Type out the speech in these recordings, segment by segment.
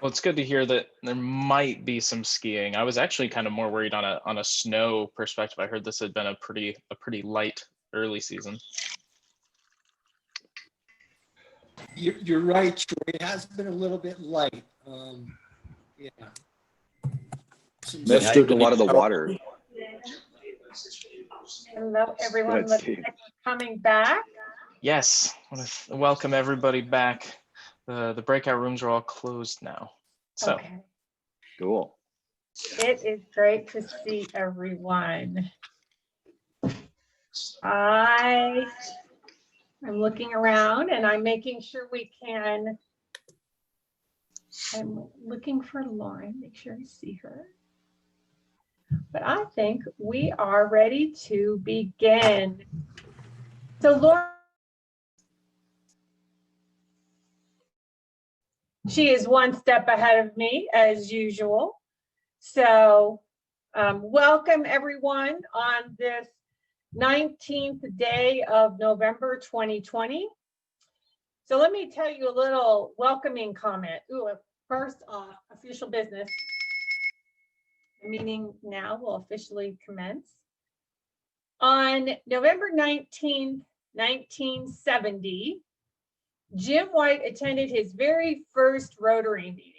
Well, it's good to hear that there might be some skiing. I was actually kind of more worried on a snow perspective. I heard this had been a pretty light early season. You're right, Troy. It has been a little bit light. Yeah. Missed a lot of the water. Hello, everyone. Let's Looks see. like we're coming back. Yes, I want to welcome everybody back. The breakout rooms are all closed now. So Okay. Cool. It is great to see everyone. I'm looking around and I'm making sure we can. I'm looking for Lauren, make sure I see her. But I think we are ready to begin. So Lauren, she is one step ahead of me as usual. So welcome everyone on this 19th day of November 2020. So let me tell you a little welcoming comment. Ooh, first off, official business. The meeting now will officially commence. On November 19th, 1970, Jim White attended his very first Rotary meeting.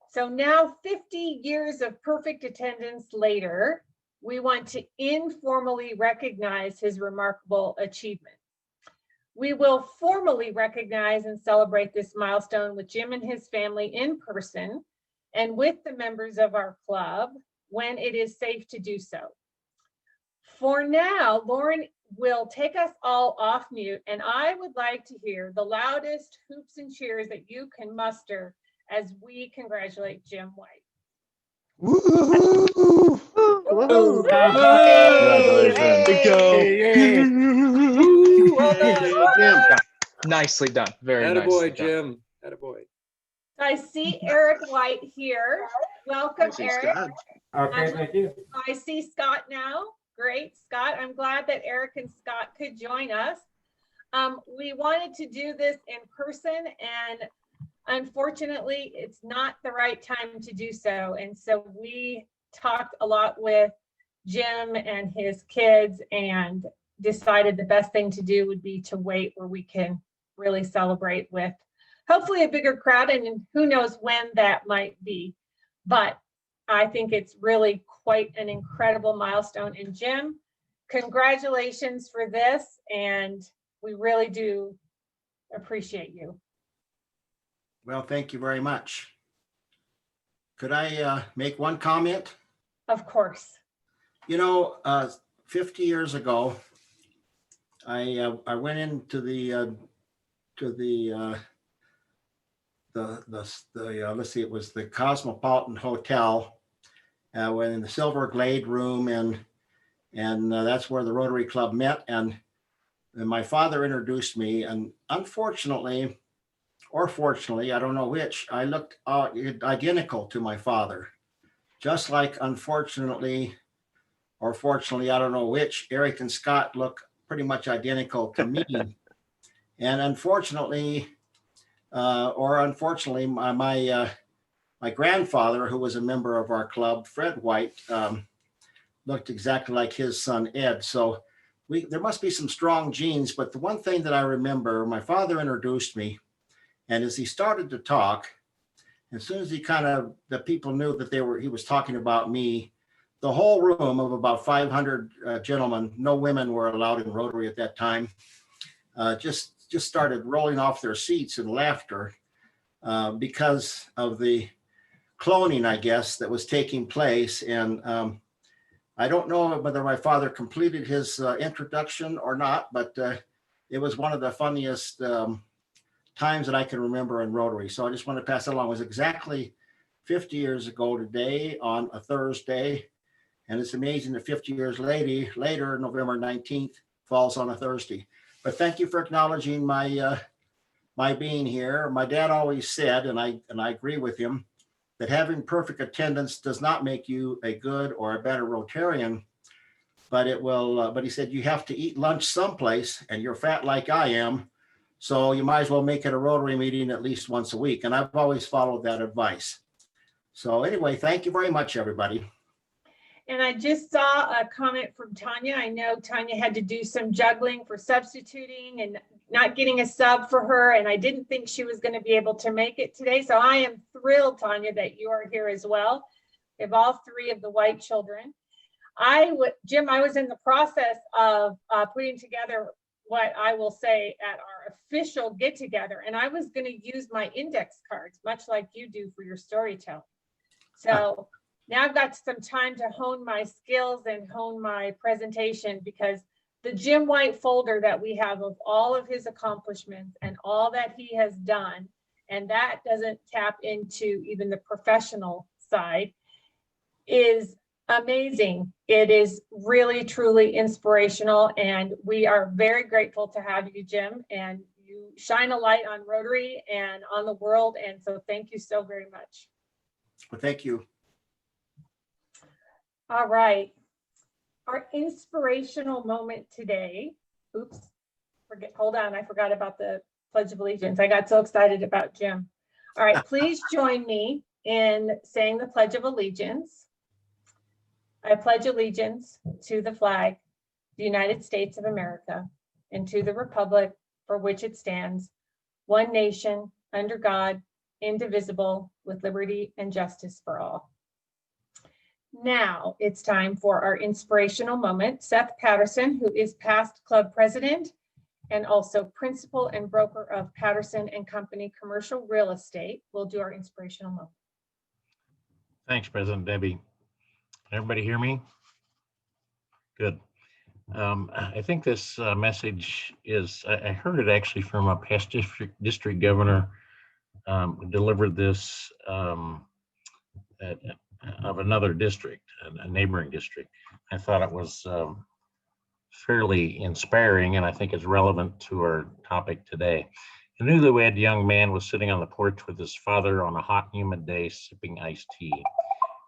So now 50 years of perfect attendance later, we want to informally recognize his remarkable achievement. We will formally recognize and celebrate this milestone with Jim and his family in person and with the members of our club when it is safe to do so. For now, Lauren will take us all off mute, and I would like to hear the loudest hoops and cheers that you can muster as we congratulate Jim White. Woo-hoo! Woo! nicely done. Very nicely Attaboy, done. Jim. Attaboy. I see Eric White here. Welcome, Eric. Okay, thank you. I see Scott now. Great, Scott. I'm glad that Eric and Scott could join us. We wanted to do this in person, and unfortunately, it's not the right time to do so. And so we talked a lot with Jim and his kids and decided the best thing to do would be to wait where we can really celebrate with hopefully a bigger crowd, and who knows when that might be. But I think it's really quite an incredible milestone. And Jim, congratulations for this, and we really do appreciate you. Well, thank you very much. Could I make one comment? Of course. You know, 50 years ago, I went into let's see, it was the Cosmopolitan Hotel, went in the Silver Glade room, and that's where the Rotary Club met, and my father introduced me, and unfortunately, or fortunately, I don't know which, I looked identical to my father, just like unfortunately, or fortunately, I don't know which, Eric and Scott look pretty much identical to me. And unfortunately, my grandfather, who was a member of our club, Fred White, looked exactly like his son, Ed. So there must be some strong genes, but the one thing that I remember, my father introduced me, and as he started to talk, as soon as the people knew that he was talking about me, the whole room of about 500 gentlemen, no women were allowed in Rotary at that time, just started rolling off their seats in laughter because of the cloning, I guess, that was taking place. And I don't know whether my father completed his introduction or not, but it was one of the funniest times that I can remember in Rotary. So I just want to pass that along. It was exactly 50 years ago today on a Thursday. And it's amazing that 50 years later, November 19th, falls on a Thursday. But thank you for acknowledging my being here. My dad always said, and I agree with him, that having perfect attendance does not make you a good or a better Rotarian, but it will. But he said you have to eat lunch someplace, and you're fat like I am, So you might as well make it a Rotary meeting at least once a week. And I've always followed that advice. So anyway, thank you very much, everybody. And I just saw a comment from Tanya. I know Tanya had to do some juggling for substituting and not getting a sub for her. And I didn't think she was going to be able to make it today. So I am thrilled, Tanya, that you are here as well. We have all three of the White children. Jim, I was in the process of putting together what I will say at our official get together. And I was going to use my index cards, much like you do for your storytelling. So now I've got some time to hone my skills and hone my presentation, because the Jim White folder that we have of all of his accomplishments and all that he has done, and that doesn't tap into even the professional side, is amazing. It is really, truly inspirational, and we are very grateful to have you, Jim, and you shine a light on Rotary and on the world, and so thank you so very much. Well, thank you. All right. Our inspirational moment today. Oops. Hold on. I forgot about the Pledge of Allegiance. I got so excited about Jim. All right. Please join me in saying the Pledge of Allegiance. I pledge allegiance to the flag, the United States of America, and to the republic for which it stands, one nation, under God, indivisible, with liberty and justice for all. Now it's time for our inspirational moment. Seth Patterson, who is past club president and also principal and broker of Patterson and Company Commercial Real Estate, will do our inspirational moment. Thanks, President Debbie. Can everybody hear me? Good. I think this message is, I heard it actually from a past district governor, delivered this of another district, a neighboring district. I thought it was fairly inspiring, and I think it's relevant to our topic today. A newlywed young man was sitting on the porch with his father on a hot, humid day, sipping iced tea.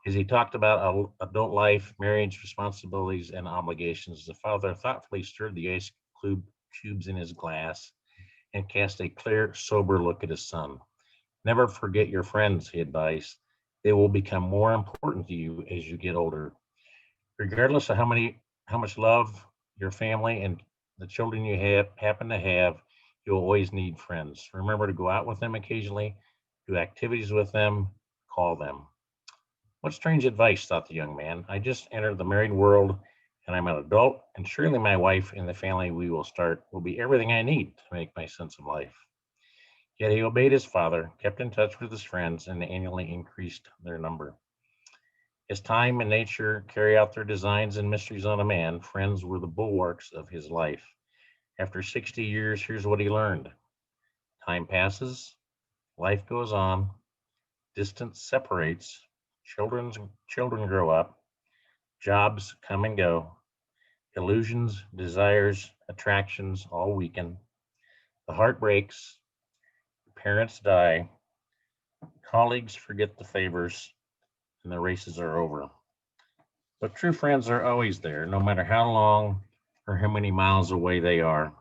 As he talked about adult life, marriage, responsibilities, and obligations, the father thoughtfully stirred the ice cubes in his glass and cast a clear, sober look at his son. Never forget your friends, he advised. They will become more important to you as you get older. Regardless of how much love your family and the children you happen to have, you'll always need friends. Remember to go out with them occasionally, do activities with them, call them. What strange advice, thought the young man. I just entered the married world and I'm an adult, and surely my wife and the family we will start will be everything I need to make my sense of life. Yet he obeyed his father, kept in touch with his friends, and annually increased their number. As time and nature carry out their designs and mysteries on a man, friends were the bulwarks of his life. After 60 years, here's what he learned. Time passes, life goes on, distance separates, children grow up, jobs come and go, illusions, desires, attractions all weaken, the heart breaks, parents die, colleagues forget the favors, and the races are over. But true friends are always there, no matter how long or how many miles away they are.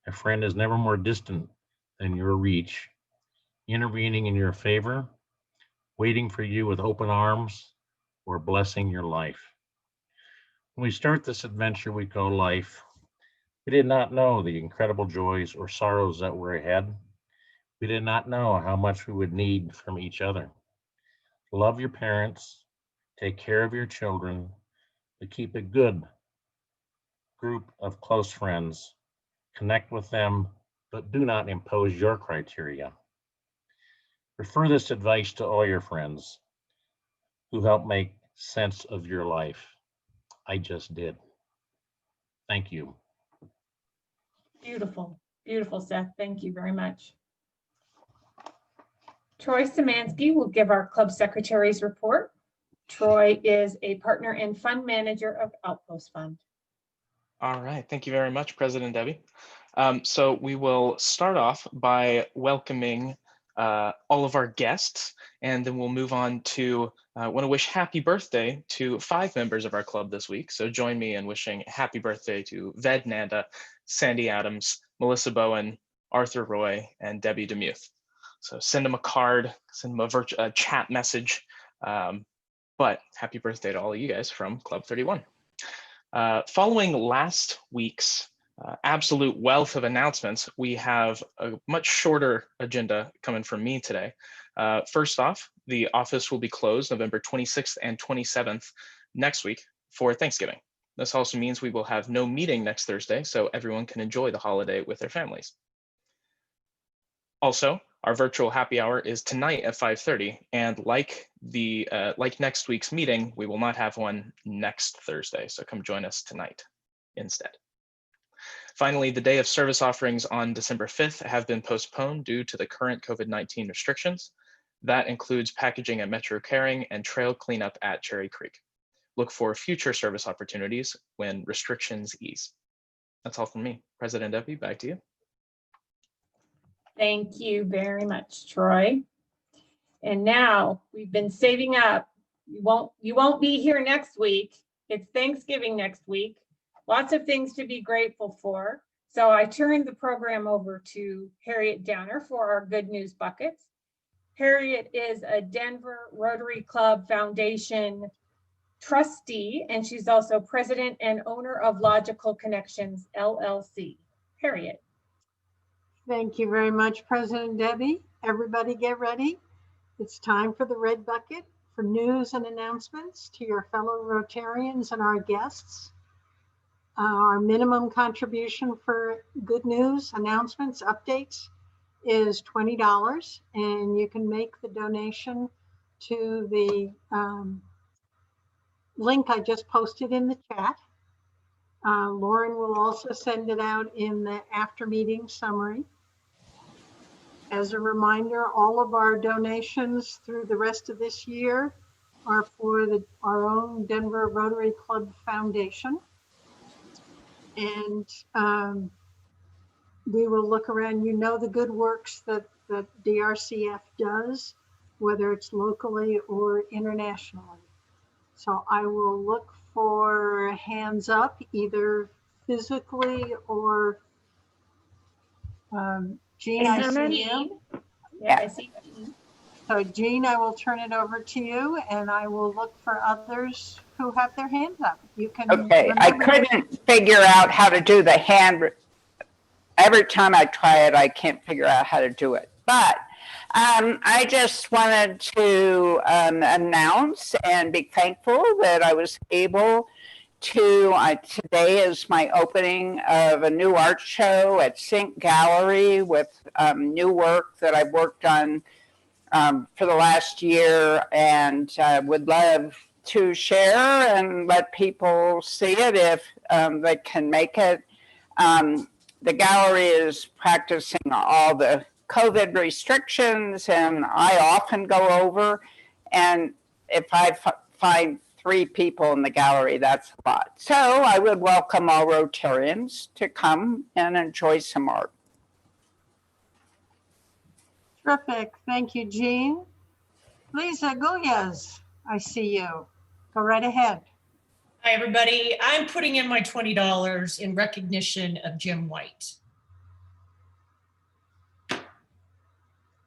A friend is never more distant than your reach, intervening in your favor, waiting for you with open arms, or blessing your life. When we start this adventure we call life, we did not know the incredible joys or sorrows that were ahead. We did not know how much we would need from each other. Love your parents, take care of your children, but keep a good group of close friends. Connect with them, but do not impose your criteria. Refer this advice to all your friends who help make sense of your life. I just did. Thank you. Beautiful, beautiful, Seth. Thank you very much. Troy Szymanski will give our club secretary's report. Troy is a partner and fund manager of Outpost Fund. All right, thank you very much, President Debbie. So we will start off by welcoming all of our guests, and then we'll move on to want to wish happy birthday to 5 members of our club this week. So join me in wishing happy birthday to Ved Nanda, Sandy Adams, Melissa Bowen, Arthur Roy, and Debbie Demuth. So send them a card, send them a chat message. But happy birthday to all of you guys from Club 31. Following last week's absolute wealth of announcements, we have a much shorter agenda coming from me today. First off, the office will be closed November 26th and 27th next week for Thanksgiving. This also means we will have no meeting next Thursday, so everyone can enjoy the holiday with their families. Also, our virtual happy hour is tonight at 5:30, and like next week's meeting, we will not have one next Thursday, so come join us tonight instead. Finally, the day of service offerings on December 5th have been postponed due to the current COVID-19 restrictions. That includes packaging at Metro Caring and trail cleanup at Cherry Creek. Look for future service opportunities when restrictions ease. That's all from me. President Debbie, back to you. Thank you very much, Troy. And now we've been saving up. You won't be here next week. It's Thanksgiving next week. Lots of things to be grateful for. So I turned the program over to Harriet Downer for our good news buckets. Harriet is a Denver Rotary Club Foundation trustee, and she's also president and owner of Logical Connections, LLC. Harriet. Thank you very much, President Debbie. Everybody get ready. It's time for the red bucket for news and announcements to your fellow Rotarians and our guests. Our minimum contribution for good news, announcements, updates is $20, and you can make the donation to the link I just posted in the chat. Lauren will also send it out in the after meeting summary. As a reminder, all of our donations through the rest of this year are for our own Denver Rotary Club Foundation. And we will look around, you know, the good works that DRCF does, whether it's locally or internationally. So I will look for hands up, either physically or Jean, I see you. Yeah, I see Jean. So Jean, I will turn it over to you, and I will look for others who have their hands up. You can. Okay, I couldn't figure out how to do the hand. Every time I try it, I can't figure out how to do it. But I just wanted to announce and be thankful that I was able to, today is my opening of a new art show at Sync Gallery with new work that I've worked on for the last year, and would love to share and let people see it if they can make it. The gallery is practicing all the COVID restrictions, and I often go over, and if I find 3 people in the gallery, that's a lot. So I would welcome all Rotarians to come and enjoy some art. Terrific. Thank you, Jean. Lisa Guyas, I see you. Go right ahead. Hi, everybody. I'm putting in my $20 in recognition of Jim White.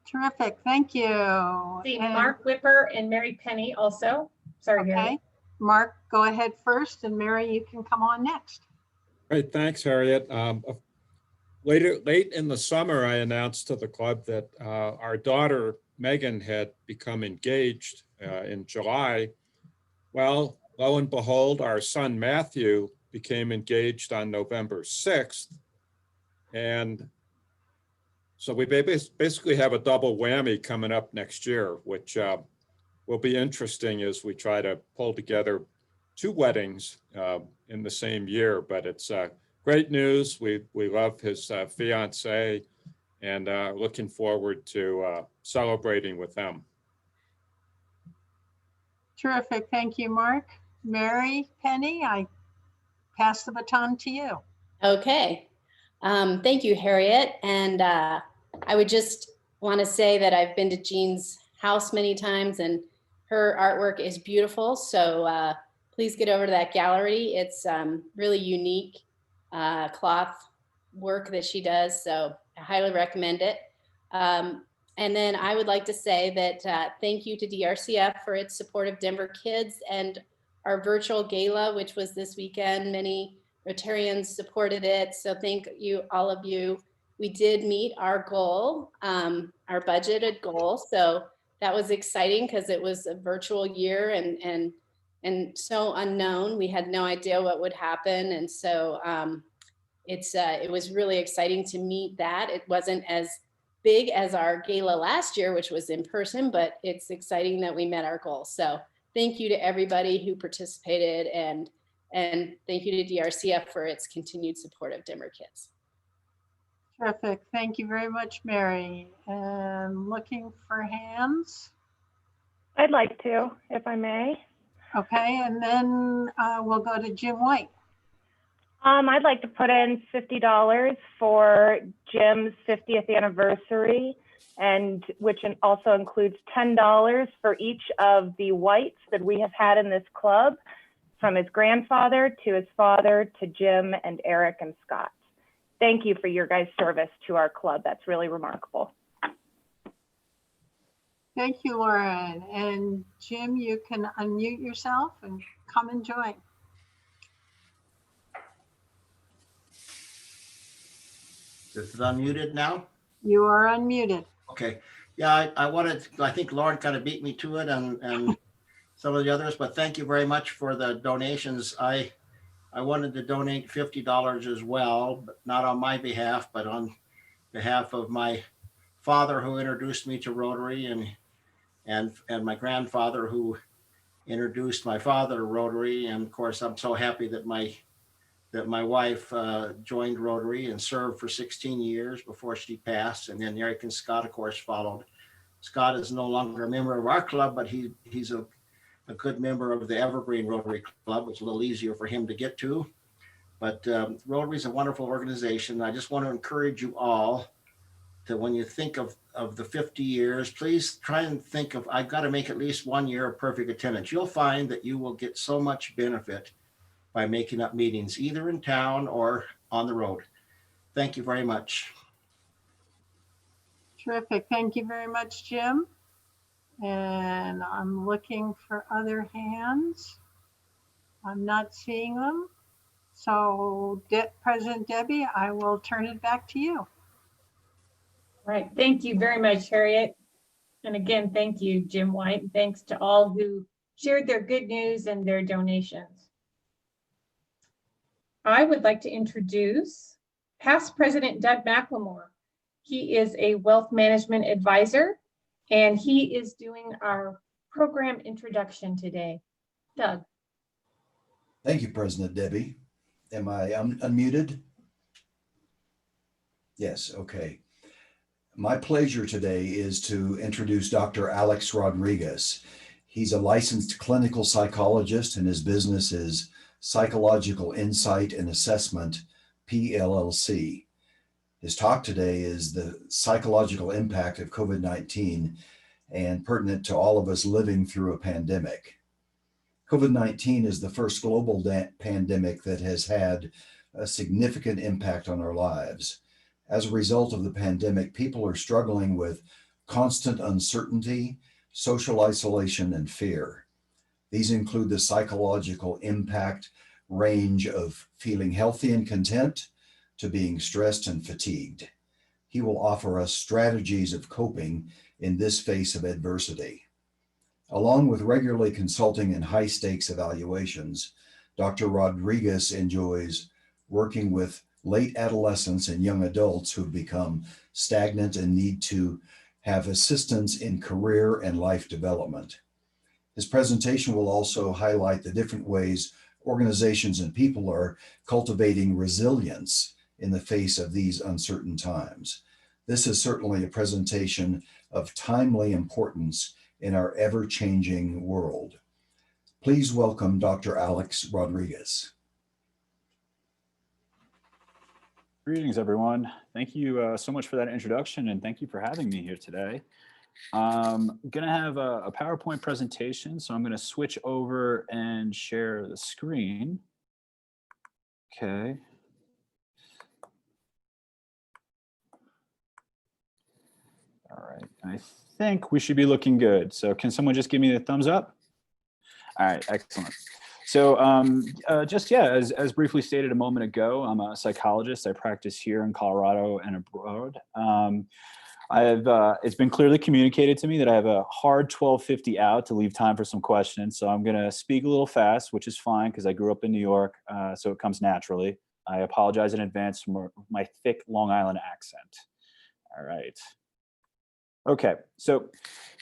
Terrific. Thank you. See Mark Whipper and Mary Penny also. Sorry, Okay. Harriet. Mark, go ahead first, and Mary, you can come on next. Great, thanks, Harriet. Late in the summer, I announced to the club that our daughter, Megan, had become engaged in July. Well, lo and behold, our son, Matthew, became engaged on November 6th. And so we basically have a double whammy coming up next year, which will be interesting as we try to pull together 2 weddings in the same year. But it's great news. We love his fiance, and looking forward to celebrating with them. Terrific. Thank you, Mark. Mary Penny, I pass the baton to you. Okay. Thank you, Harriet. And I would just want to say that I've been to Jean's house many times, and her artwork is beautiful. So please get over to that gallery. It's really unique cloth work that she does. So highly recommend it. And then I would like to say that thank you to DRCF for its support of Denver Kids and our virtual gala, which was this weekend. Many Rotarians supported it. So thank you, all of you. We did meet our goal, our budgeted goal. So that was exciting because it was a virtual year and so unknown. We had no idea what would happen. And so it was really exciting to meet that. It wasn't as big as our gala last year, which was in person, but it's exciting that we met our goal. So thank you to everybody who participated, and thank you to DRCF for its continued support of Denver Kids. Terrific. Thank you very much, Mary. And looking for hands. I'd like to, if I may. Okay, and then we'll go to Jim White. I'd like to put in $50 for Jim's 50th anniversary, and which also includes $10 for each of the Whites that we have had in this club, from his grandfather to his father to Jim and Eric and Scott. Thank you for your guys' service to our club. That's really remarkable. Thank you, Lauren. And Jim, you can unmute yourself and come and join. Is it unmuted now? You are unmuted. Okay. Yeah, I think Lauren kind of beat me to it and some of the others, but thank you very much for the donations. I wanted to donate $50 as well, but not on my behalf, but on behalf of my father who introduced me to Rotary, and my grandfather who introduced my father to Rotary. And of course, I'm so happy that my wife joined Rotary and served for 16 years before she passed. And then Eric and Scott, of course, followed. Scott is no longer a member of our club, but he's a good member of the Evergreen Rotary Club. It's a little easier for him to get to. But Rotary is a wonderful organization. I just want to encourage you all to, when you think of the 50 years, please try and think of, I've got to make at least 1 year of perfect attendance. You'll find that you will get so much benefit by making up meetings, either in town or on the road. Thank you very much. Terrific. Thank you very much, Jim. And I'm looking for other hands. I'm not seeing them. So President Debbie, I will turn it back to you. All right, thank you very much, Harriet. And again, thank you, Jim White. Thanks to all who shared their good news and their donations. I would like to introduce past President Doug McLemore. He is a wealth management advisor, and he is doing our program introduction today. Doug. Thank you, President Debbie. Am I unmuted? Yes, okay. My pleasure today is to introduce Dr. Alex Rodrigues. He's a licensed clinical psychologist, and his business is Psychological Insight and Assessment, PLLC. His talk today is the psychological impact of COVID-19 and pertinent to all of us living through a pandemic. COVID-19 is the first global pandemic that has had a significant impact on our lives. As a result of the pandemic, people are struggling with constant uncertainty, social isolation, and fear. These include the psychological impact range of feeling healthy and content to being stressed and fatigued. He will offer us strategies of coping in this phase of adversity. Along with regularly consulting in high-stakes evaluations, Dr. Rodrigues enjoys working with late adolescents and young adults who have become stagnant and need to have assistance in career and life development. His presentation will also highlight the different ways organizations and people are cultivating resilience in the face of these uncertain times. This is certainly a presentation of timely importance in our ever-changing world. Please welcome Dr. Alex Rodrigues. Greetings, everyone. Thank you so much for that introduction, and thank you for having me here today. I'm going to have a PowerPoint presentation, so I'm going to switch over and share the screen. Okay. All right, I think we should be looking good. So can someone just give me a thumbs up? All right, excellent. So as briefly stated a moment ago, I'm a psychologist. I practice here in Colorado and abroad. It's been clearly communicated to me that I have a hard 12:50 out to leave time for some questions. So I'm going to speak a little fast, which is fine because I grew up in New York, so it comes naturally. I apologize in advance for my thick Long Island accent. All right. Okay, so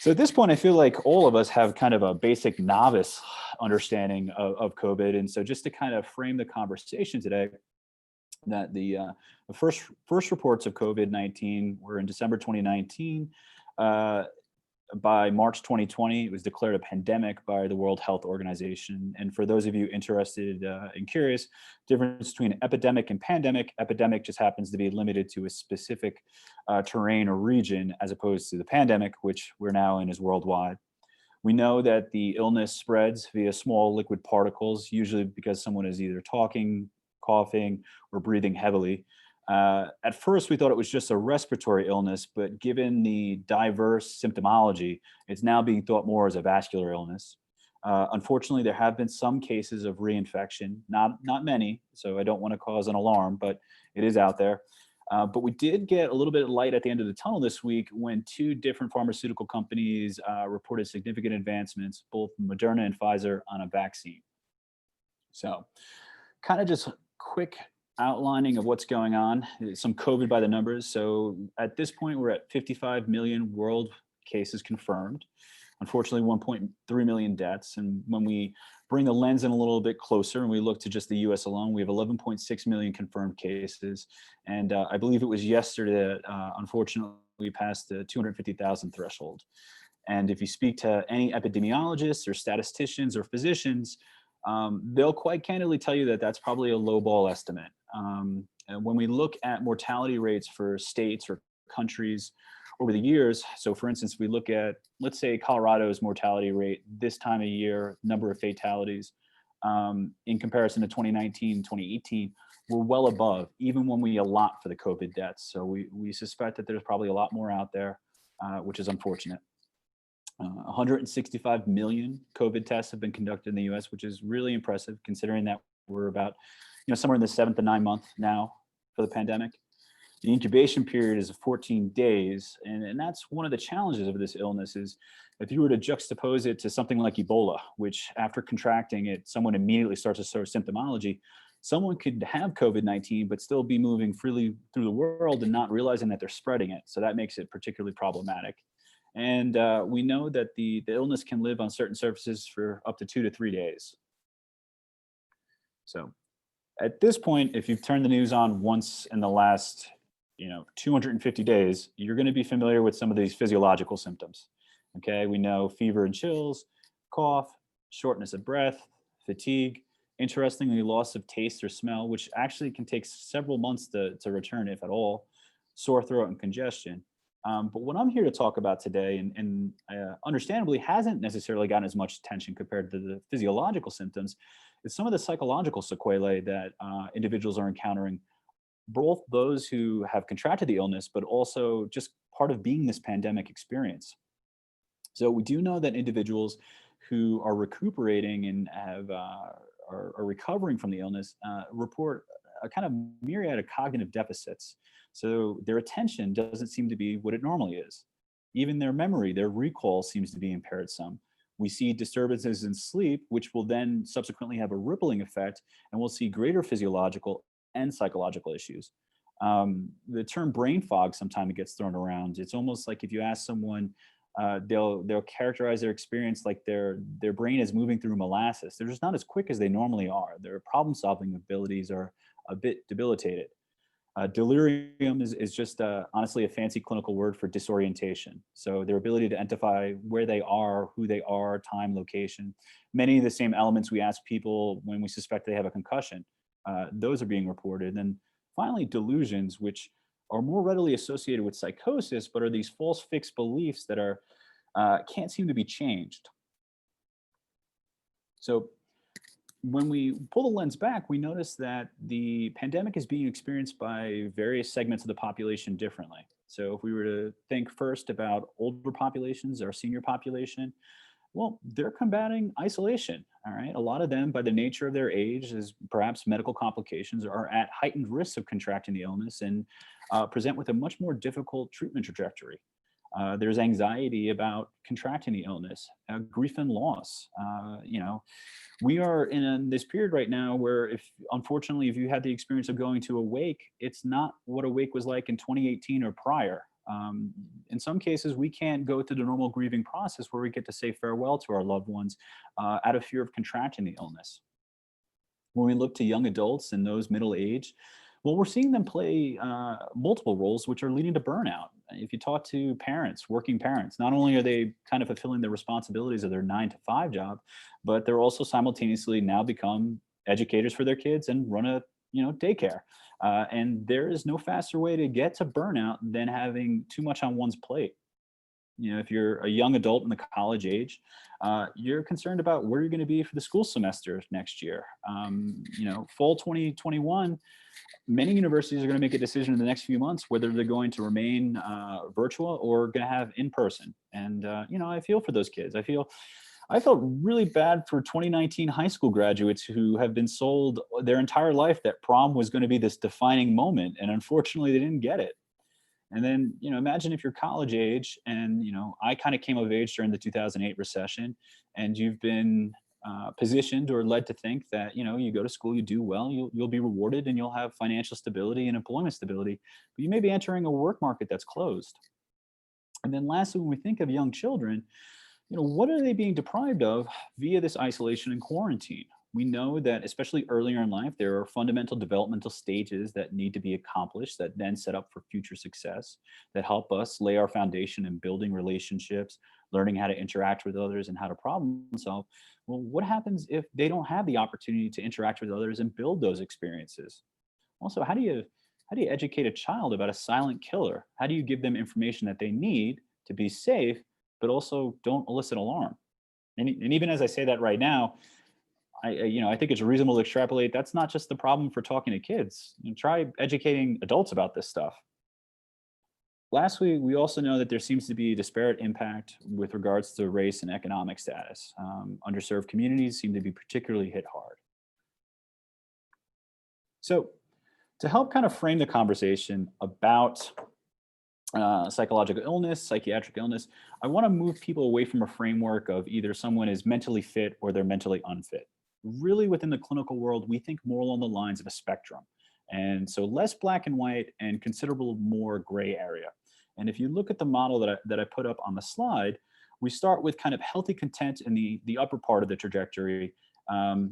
at this point, I feel like all of us have kind of a basic novice understanding of COVID. And so just to kind of frame the conversation today, that the first reports of COVID-19 were in December 2019. By March 2020, it was declared a pandemic by the World Health Organization. And for those of you interested and curious, difference between epidemic and pandemic, epidemic just happens to be limited to a specific terrain or region, as opposed to the pandemic, which we're now in is worldwide. We know that the illness spreads via small liquid particles, usually because someone is either talking, coughing, or breathing heavily. At first, we thought it was just a respiratory illness, but given the diverse symptomology, it's now being thought more as a vascular illness. Unfortunately, there have been some cases of reinfection, not many, so I don't want to cause an alarm, but it is out there. But we did get a little bit of light at the end of the tunnel this week when 2 different pharmaceutical companies reported significant advancements, both Moderna and Pfizer, on a vaccine. So kind of just quick outlining of what's going on, some COVID by the numbers. So at this point, we're at 55 million world cases confirmed. Unfortunately, 1.3 million deaths. And when we bring the lens in a little bit closer and we look to just the US alone, we have 11.6 million confirmed cases. And I believe it was yesterday that unfortunately we passed the 250,000 threshold. And if you speak to any epidemiologists or statisticians or physicians, they'll quite candidly tell you that that's probably a low ball estimate. And when we look at mortality rates for states or countries over the years, so for instance, we look at, let's say, Colorado's mortality rate this time of year, number of fatalities, in comparison to 2019, 2018, we're well above, even when we allot for the COVID deaths. So we suspect that there's probably a lot more out there, which is unfortunate. 165 million COVID tests have been conducted in the US, which is really impressive considering that we're about, somewhere in the 7th to 9th month now for the pandemic. The incubation period is 14 days. And that's one of the challenges of this illness is if you were to juxtapose it to something like Ebola, which after contracting it, someone immediately starts to show symptomology, someone could have COVID-19, but still be moving freely through the world and not realizing that they're spreading it. So that makes it particularly problematic. And we know that the illness can live on certain surfaces for up to 2 to 3 days. So at this point, if you've turned the news on once in the last 250 days, you're going to be familiar with some of these physiological symptoms. Okay, we know fever and chills, cough, shortness of breath, fatigue, interestingly, loss of taste or smell, which actually can take several months to return, if at all, sore throat and congestion. But what I'm here to talk about today, and understandably hasn't necessarily gotten as much attention compared to the physiological symptoms, is some of the psychological sequelae that individuals are encountering, both those who have contracted the illness, but also just part of being this pandemic experience. So we do know that individuals who are recuperating and are recovering from the illness report a kind of myriad of cognitive deficits. So their attention doesn't seem to be what it normally is. Even their memory, their recall seems to be impaired some. We see disturbances in sleep, which will then subsequently have a rippling effect, and we'll see greater physiological and psychological issues. The term brain fog sometimes gets thrown around. It's almost like if you ask someone, they'll characterize their experience like their brain is moving through molasses. They're just not as quick as they normally are. Their problem-solving abilities are a bit debilitated. Delirium is just honestly a fancy clinical word for disorientation. So their ability to identify where they are, who they are, time, location, many of the same elements we ask people when we suspect they have a concussion, those are being reported. And finally, delusions, which are more readily associated with psychosis, but are these false fixed beliefs that are can't seem to be changed. So when we pull the lens back, we notice that the pandemic is being experienced by various segments of the population differently. So if we were to think first about older populations, our senior population, well, they're combating isolation, all right? A lot of them, by the nature of their age, as perhaps medical complications, are at heightened risk of contracting the illness and present with a much more difficult treatment trajectory. There's anxiety about contracting the illness, grief and loss. We are in this period right now where unfortunately, if you had the experience of going to a wake, it's not what a wake was like in 2018 or prior. In some cases, we can't go through the normal grieving process where we get to say farewell to our loved ones out of fear of contracting the illness. When we look to young adults and those middle age, well, we're seeing them play multiple roles, which are leading to burnout. If you talk to parents, working parents, not only are they kind of fulfilling the responsibilities of their 9-to-5 job, but they're also simultaneously now become educators for their kids and run a daycare. And there is no faster way to get to burnout than having too much on one's plate. If you're a young adult in the college age, you're concerned about where you're going to be for the school semester next year. Fall 2021, many universities are going to make a decision in the next few months whether they're going to remain virtual or going to have in person. And I feel for those kids. I felt really bad for 2019 high school graduates who have been sold their entire life that prom was going to be this defining moment, and unfortunately they didn't get it. And then, imagine if you're college age and, I kind of came of age during the 2008 recession, and you've been positioned or led to think that, you go to school, you do well, you'll be rewarded and you'll have financial stability and employment stability, but you may be entering a work market that's closed. And then lastly, when we think of young children, what are they being deprived of via this isolation and quarantine? We know that especially earlier in life, there are fundamental developmental stages that need to be accomplished that then set up for future success, that help us lay our foundation in building relationships, learning how to interact with others and how to problem solve. Well, what happens if they don't have the opportunity to interact with others and build those experiences? Also, how do you educate a child about a silent killer? How do you give them information that they need to be safe, but also don't elicit alarm? And even as I say that right now, I think it's reasonable to extrapolate. That's not just the problem for talking to kids. Try educating adults about this stuff. Lastly, we also know that there seems to be a disparate impact with regards to race and economic status. Underserved communities seem to be particularly hit hard. So to help kind of frame the conversation about psychological illness, psychiatric illness, I want to move people away from a framework of either someone is mentally fit or they're mentally unfit. Really, within the clinical world, we think more along the lines of a spectrum. And so less black and white and considerable more gray area. And if you look at the model that I put up on the slide, we start with kind of healthy content in the upper part of the trajectory.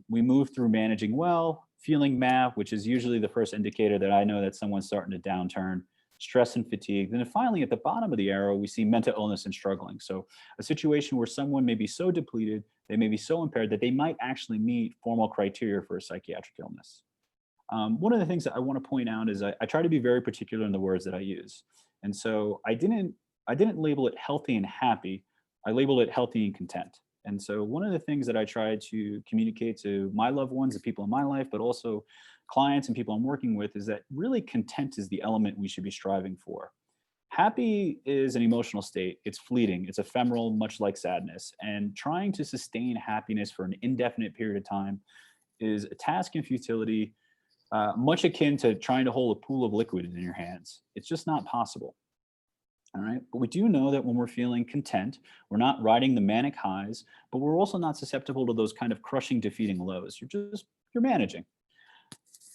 We move through managing well, feeling MAV, which is usually the first indicator that I know that someone's starting to downturn, stress and fatigue. Then finally, at the bottom of the arrow, we see mental illness and struggling. So a situation where someone may be so depleted, they may be so impaired that they might actually meet formal criteria for a psychiatric illness. One of the things that I want to point out is I try to be very particular in the words that I use. And so I didn't label it healthy and happy. I labeled it healthy and content. And so one of the things that I try to communicate to my loved ones, the people in my life, but also clients and people I'm working with, is that really content is the element we should be striving for. Happy is an emotional state. It's fleeting. It's ephemeral, much like sadness. And trying to sustain happiness for an indefinite period of time is a task in futility, much akin to trying to hold a pool of liquid in your hands. It's just not possible. All right. But we do know that when we're feeling content, we're not riding the manic highs, but we're also not susceptible to those kind of crushing, defeating lows. You're managing.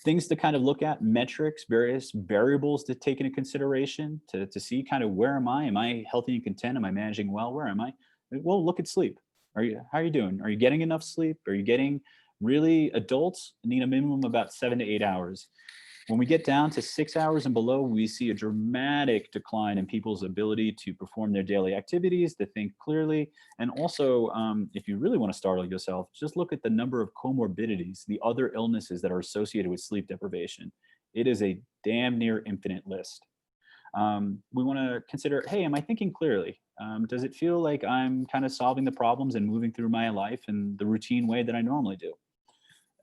Things to kind of look at, metrics, various variables to take into consideration to see kind of where am I? Am I healthy and content? Am I managing well? Where am I? Well, look at sleep. How are you doing? Are you getting enough sleep? Are you getting, really, adults need a minimum of about 7 to 8 hours. When we get down to 6 hours and below, we see a dramatic decline in people's ability to perform their daily activities, to think clearly. And also, if you really want to startle yourself, just look at the number of comorbidities, the other illnesses that are associated with sleep deprivation. It is a damn near infinite list. We want to consider, hey, am I thinking clearly? Does it feel like I'm kind of solving the problems and moving through my life in the routine way that I normally do?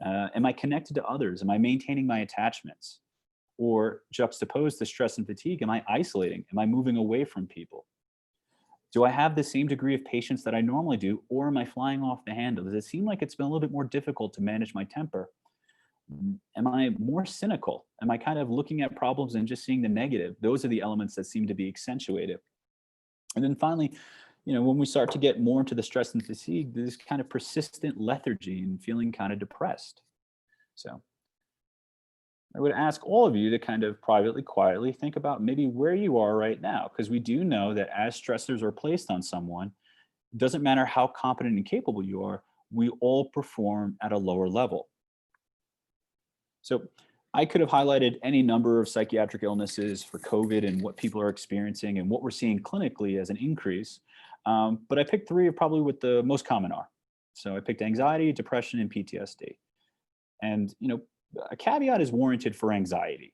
Am I connected to others? Am I maintaining my attachments? Or juxtaposed to stress and fatigue, am I isolating? Am I moving away from people? Do I have the same degree of patience that I normally do, or am I flying off the handle? Does it seem like it's been a little bit more difficult to manage my temper? Am I more cynical? Am I kind of looking at problems and just seeing the negative? Those are the elements that seem to be accentuated. And then finally, when we start to get more into the stress and fatigue, there's kind of persistent lethargy and feeling kind of depressed. So I would ask all of you to kind of privately, quietly think about maybe where you are right now, because we do know that as stressors are placed on someone, it doesn't matter how competent and capable you are, we all perform at a lower level. So I could have highlighted any number of psychiatric illnesses for COVID and what people are experiencing and what we're seeing clinically as an increase. But I picked three of probably what the most common are. So I picked anxiety, depression, and PTSD. And, a caveat is warranted for anxiety.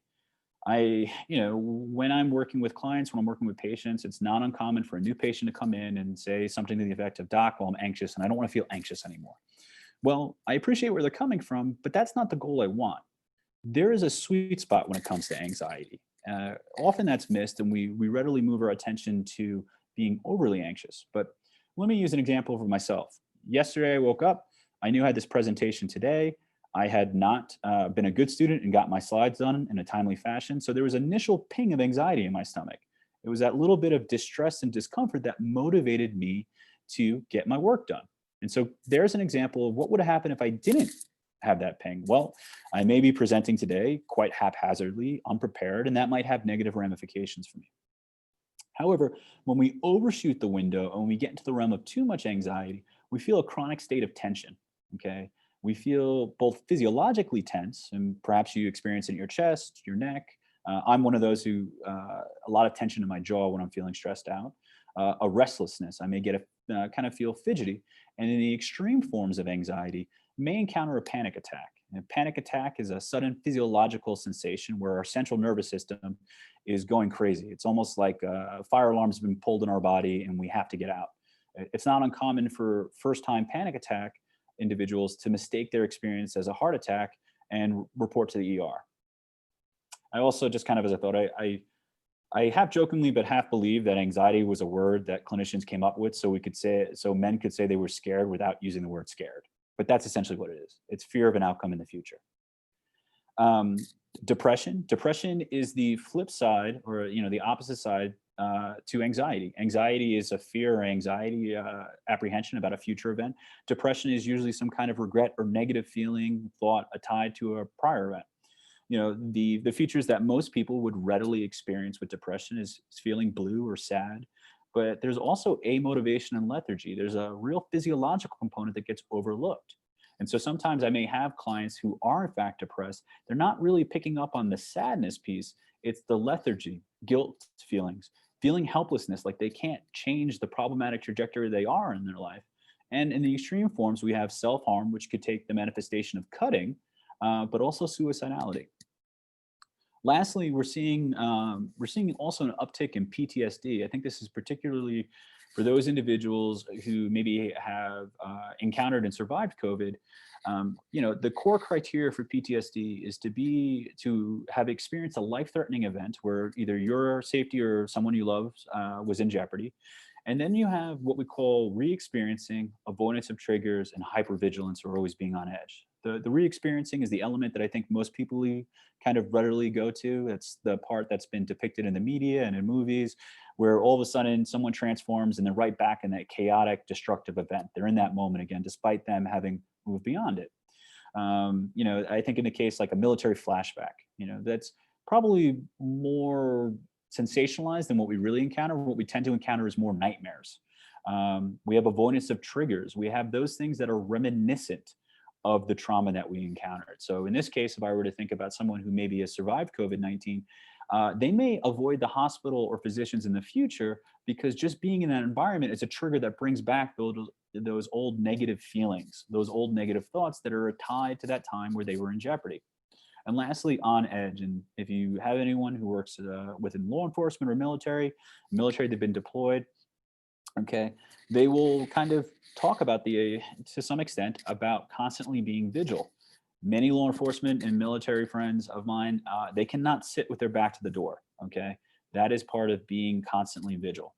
When I'm working with clients, when I'm working with patients, it's not uncommon for a new patient to come in and say something to the effect of, "Doc, well, I'm anxious and I don't want to feel anxious anymore." Well, I appreciate where they're coming from, but that's not the goal I want. There is a sweet spot when it comes to anxiety. Often that's missed, and we readily move our attention to being overly anxious. But let me use an example for myself. Yesterday, I woke up. I knew I had this presentation today. I had not been a good student and got my slides done in a timely fashion. So there was an initial ping of anxiety in my stomach. It was that little bit of distress and discomfort that motivated me to get my work done. And so there's an example of what would have happened if I didn't have that ping. Well, I may be presenting today quite haphazardly, unprepared, and that might have negative ramifications for me. However, when we overshoot the window and we get into the realm of too much anxiety, we feel a chronic state of tension, okay? We feel both physiologically tense, and perhaps you experience it in your chest, your neck. I'm one of those who, a lot of tension in my jaw when I'm feeling stressed out. A restlessness, I may get kind of feel fidgety. And in the extreme forms of anxiety, may encounter a panic attack. And a panic attack is a sudden physiological sensation where our central nervous system is going crazy. It's almost like a fire alarm's been pulled in our body and we have to get out. It's not uncommon for first-time panic attack individuals to mistake their experience as a heart attack and report to the ER. I also, just kind of as a thought, I half jokingly but half believe that anxiety was a word that clinicians came up with so men could say they were scared without using the word scared. But that's essentially what it is. It's fear of an outcome in the future. Depression is the flip side, or the opposite side to anxiety. Anxiety is a fear or anxiety apprehension about a future event. Depression is usually some kind of regret or negative feeling, thought tied to a prior event. The features that most people would readily experience with depression is feeling blue or sad. But there's also amotivation and lethargy. There's a real physiological component that gets overlooked. And so sometimes I may have clients who are in fact depressed. They're not really picking up on the sadness piece. It's the lethargy, guilt feelings, feeling helplessness, like they can't change the problematic trajectory they are in their life. And in the extreme forms, we have self-harm, which could take the manifestation of cutting, but also suicidality. Lastly, we're seeing also an uptick in PTSD. I think this is particularly for those individuals who maybe have encountered and survived COVID. The core criteria for PTSD is to have experienced a life-threatening event where either your safety or someone you love was in jeopardy. And then you have what we call re-experiencing, avoidance of triggers, and hypervigilance, or always being on edge. The re-experiencing is the element that I think most people kind of readily go to. That's the part that's been depicted in the media and in movies, where all of a sudden someone transforms and they're right back in that chaotic, destructive event. They're in that moment again, despite them having moved beyond it. I think in a case like a military flashback, that's probably more sensationalized than what we really encounter. What we tend to encounter is more nightmares. We have avoidance of triggers. We have those things that are reminiscent of the trauma that we encountered. So in this case, if I were to think about someone who maybe has survived COVID-19, they may avoid the hospital or physicians in the future because just being in that environment is a trigger that brings back those old negative feelings, those old negative thoughts that are tied to that time where they were in jeopardy. And lastly, on edge. And if you have anyone who works within law enforcement or military, they've been deployed, okay, they will kind of talk about to some extent about constantly being vigilant. Many law enforcement and military friends of mine, they cannot sit with their back to the door, okay? That is part of being constantly vigilant.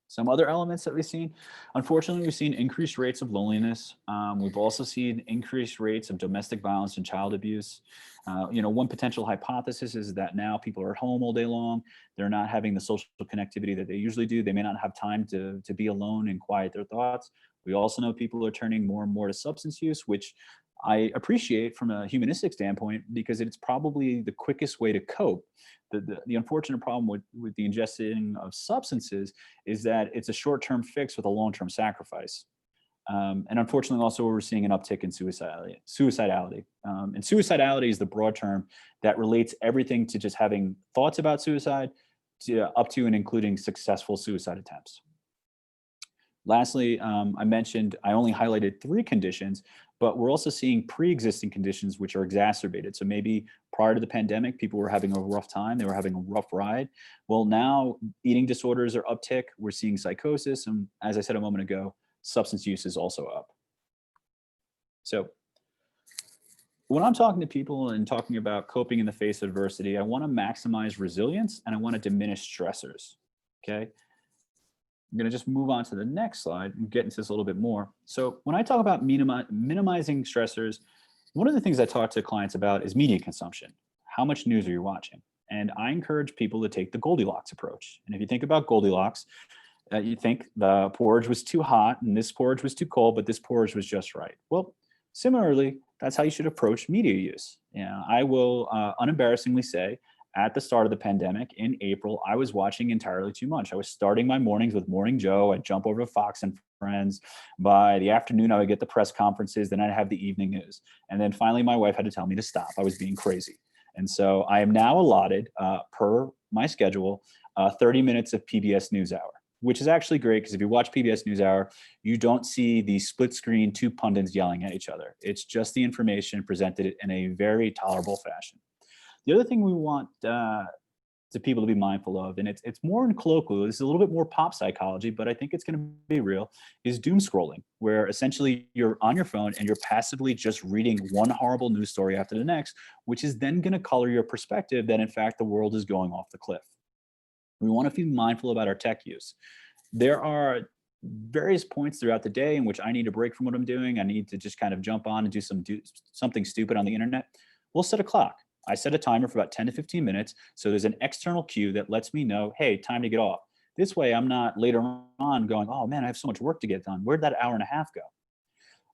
Some other elements that we've seen, unfortunately, we've seen increased rates of loneliness. We've also seen increased rates of domestic violence and child abuse. One potential hypothesis is that now people are at home all day long. They're not having the social connectivity that they usually do. They may not have time to be alone and quiet their thoughts. We also know people are turning more and more to substance use, which I appreciate from a humanistic standpoint, because it's probably the quickest way to cope. The unfortunate problem with the ingesting of substances is that it's a short-term fix with a long-term sacrifice. And unfortunately, also we're seeing an uptick in suicidality. And suicidality is the broad term that relates everything to just having thoughts about suicide up to and including successful suicide attempts. Lastly, I only highlighted 3 conditions, but we're also seeing pre-existing conditions which are exacerbated. So maybe prior to the pandemic, people were having a rough time, they were having a rough ride. Well, now eating disorders are uptick, we're seeing psychosis, and as I said a moment ago, substance use is also up. So when I'm talking to people and talking about coping in the face of adversity, I want to maximize resilience and I want to diminish stressors, okay? I'm going to just move on to the next slide and get into this a little bit more. So when I talk about minimizing stressors, one of the things I talk to clients about is media consumption. How much news are you watching? And I encourage people to take the Goldilocks approach. And if you think about Goldilocks, you think the porridge was too hot and this porridge was too cold, but this porridge was just right. Well, similarly, that's how you should approach media use. I will unembarrassingly say, at the start of the pandemic in April, I was watching entirely too much. I was starting my mornings with Morning Joe. I'd jump over to Fox and Friends. By the afternoon, I would get the press conferences. Then I'd have the evening news. And then finally, my wife had to tell me to stop. I was being crazy. And so I am now allotted, per my schedule, 30 minutes of PBS NewsHour, which is actually great because if you watch PBS NewsHour, you don't see the split screen 2 pundits yelling at each other. It's just the information presented in a very tolerable fashion. The other thing we want to people to be mindful of, and it's more in colloquial, this is a little bit more pop psychology, but I think it's going to be real, is doom scrolling, where essentially you're on your phone and you're passively just reading one horrible news story after the next, which is then going to color your perspective that in fact the world is going off the cliff. We want to be mindful about our tech use. There are various points throughout the day in which I need to break from what I'm doing. I need to just kind of jump on and do something stupid on the internet. We'll set a clock. I set a timer for about 10 to 15 minutes. So there's an external cue that lets me know, hey, time to get off. This way I'm not later on going, oh man, I have so much work to get done. Where'd that hour and a half go?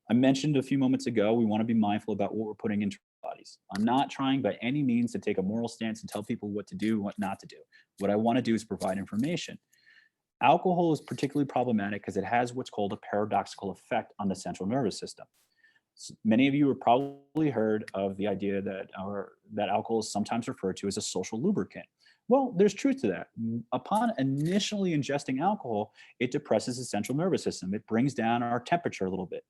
I mentioned a few moments ago, we want to be mindful about what we're putting into our bodies. I'm not trying by any means to take a moral stance and tell people what to do and what not to do. What I want to do is provide information. Alcohol is particularly problematic because it has what's called a paradoxical effect on the central nervous system. Many of you have probably heard of the idea that alcohol is sometimes referred to as a social lubricant. Well, there's truth to that. Upon initially ingesting alcohol, it depresses the central nervous system. It brings down our temperature a little bit.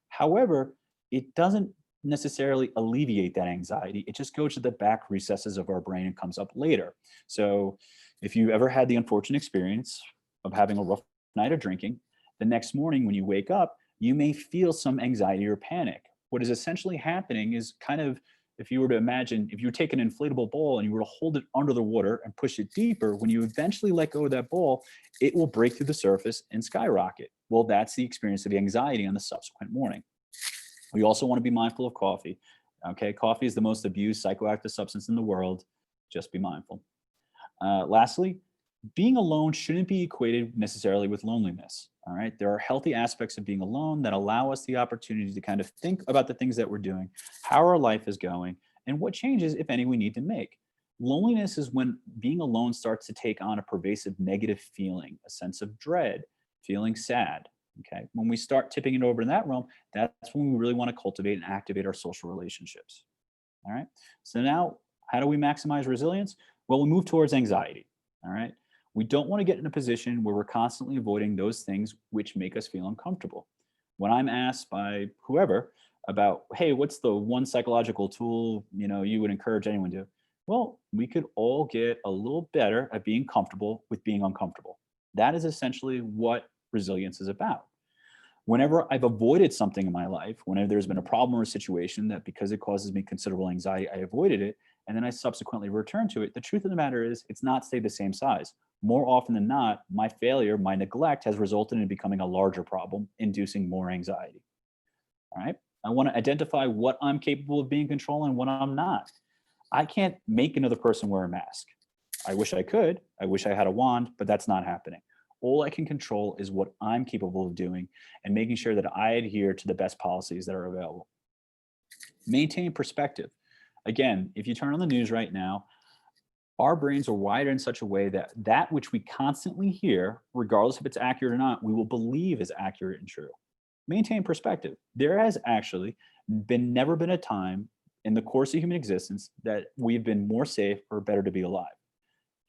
However, it doesn't necessarily alleviate that anxiety. It just goes to the back recesses of our brain and comes up later. So if you ever had the unfortunate experience of having a rough night of drinking, the next morning when you wake up, you may feel some anxiety or panic. What is essentially happening is kind of, if you were to imagine, if you take an inflatable ball and you were to hold it under the water and push it deeper, when you eventually let go of that ball, it will break through the surface and skyrocket. Well, that's the experience of the anxiety on the subsequent morning. We also want to be mindful of coffee. Okay, coffee is the most abused psychoactive substance in the world. Just be mindful. Lastly, being alone shouldn't be equated necessarily with loneliness. All right, there are healthy aspects of being alone that allow us the opportunity to kind of think about the things that we're doing, how our life is going, and what changes, if any, we need to make. Loneliness is when being alone starts to take on a pervasive negative feeling, a sense of dread, feeling sad. Okay, when we start tipping it over in that realm, that's when we really want to cultivate and activate our social relationships. All right, so now how do we maximize resilience? Well, we move towards anxiety. All right. We don't want to get in a position where we're constantly avoiding those things which make us feel uncomfortable. When I'm asked by whoever about, hey, what's the one psychological tool, you would encourage anyone to? Well, we could all get a little better at being comfortable with being uncomfortable. That is essentially what resilience is about. Whenever I've avoided something in my life, whenever there's been a problem or a situation that because it causes me considerable anxiety, I avoided it, and then I subsequently return to it, the truth of the matter is it's not stayed the same size. More often than not, my failure, my neglect has resulted in becoming a larger problem, inducing more anxiety. All right. I want to identify what I'm capable of being in control and what I'm not. I can't make another person wear a mask. I wish I could. I wish I had a wand, but that's not happening. All I can control is what I'm capable of doing and making sure that I adhere to the best policies that are available. Maintain perspective. Again, if you turn on the news right now, our brains are wired in such a way that that which we constantly hear, regardless if it's accurate or not, we will believe is accurate and true. Maintain perspective. There has actually never been a time in the course of human existence that we've been more safe or better to be alive.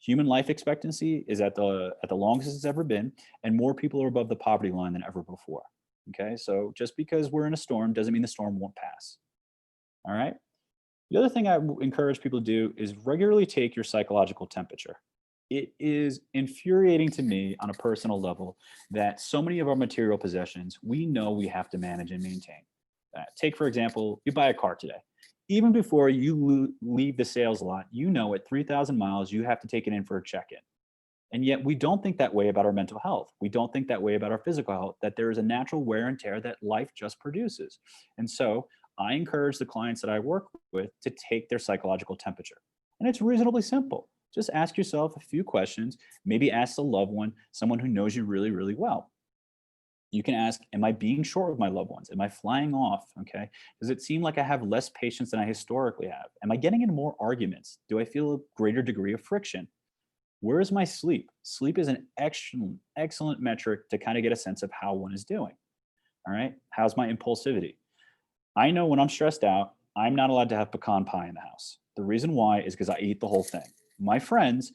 Human life expectancy is at the longest it's ever been, and more people are above the poverty line than ever before. Okay, so just because we're in a storm doesn't mean the storm won't pass. All right. The other thing I encourage people to do is regularly take your psychological temperature. It is infuriating to me on a personal level that so many of our material possessions we know we have to manage and maintain. Take, for example, you buy a car today. Even before you leave the sales lot, you know at 3,000 miles, you have to take it in for a check-in. And yet we don't think that way about our mental health. We don't think that way about our physical health, that there is a natural wear and tear that life just produces. And so I encourage the clients that I work with to take their psychological temperature. And it's reasonably simple. Just ask yourself a few questions, maybe ask a loved one, someone who knows you really, really well. You can ask, am I being short with my loved ones? Am I flying off? Okay. Does it seem like I have less patience than I historically have? Am I getting into more arguments? Do I feel a greater degree of friction? Where is my sleep? Sleep is an excellent metric to kind of get a sense of how one is doing. All right. How's my impulsivity? I know when I'm stressed out, I'm not allowed to have pecan pie in the house. The reason why is because I eat the whole thing. My friends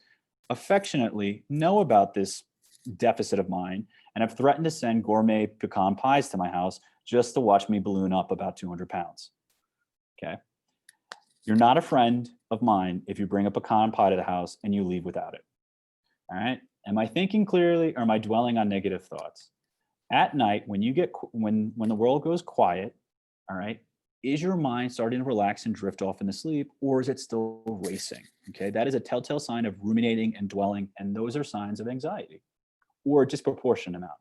affectionately know about this deficit of mine and have threatened to send gourmet pecan pies to my house just to watch me balloon up about 200 pounds. Okay. You're not a friend of mine if you bring a pecan pie to the house and you leave without it. All right. Am I thinking clearly or am I dwelling on negative thoughts? At night, when the world goes quiet, all right, is your mind starting to relax and drift off into sleep, or is it still racing? Okay, that is a telltale sign of ruminating and dwelling, and those are signs of anxiety or a disproportionate amount.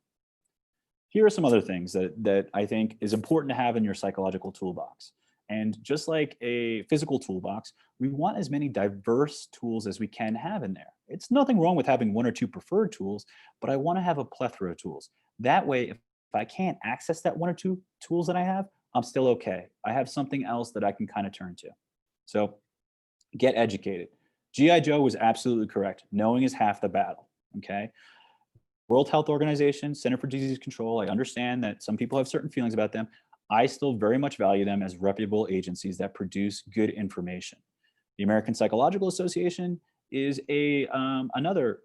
Here are some other things that I think is important to have in your psychological toolbox. And just like a physical toolbox, we want as many diverse tools as we can have in there. It's nothing wrong with having one or two preferred tools, but I want to have a plethora of tools. That way, if I can't access that one or two tools that I have, I'm still okay. I have something else that I can kind of turn to. So get educated. G.I. Joe was absolutely correct. Knowing is half the battle, okay? World Health Organization, Center for Disease Control, I understand that some people have certain feelings about them. I still very much value them as reputable agencies that produce good information. The American Psychological Association is another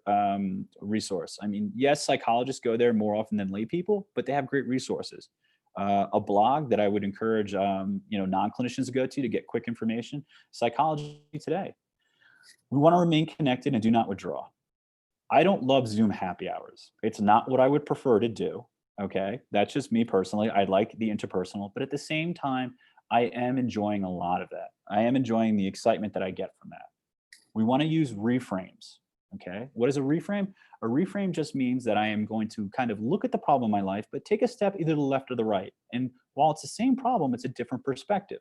resource. I mean, yes, psychologists go there more often than lay people, but they have great resources. A blog that I would encourage non-clinicians to go to get quick information, Psychology Today. We want to remain connected and do not withdraw. I don't love Zoom happy hours. It's not what I would prefer to do. Okay, that's just me personally. I like the interpersonal, but at the same time, I am enjoying a lot of that. I am enjoying the excitement that I get from that. We want to use reframes. Okay, what is a reframe? A reframe just means that I am going to kind of look at the problem in my life, but take a step either to the left or the right. And while it's the same problem, it's a different perspective.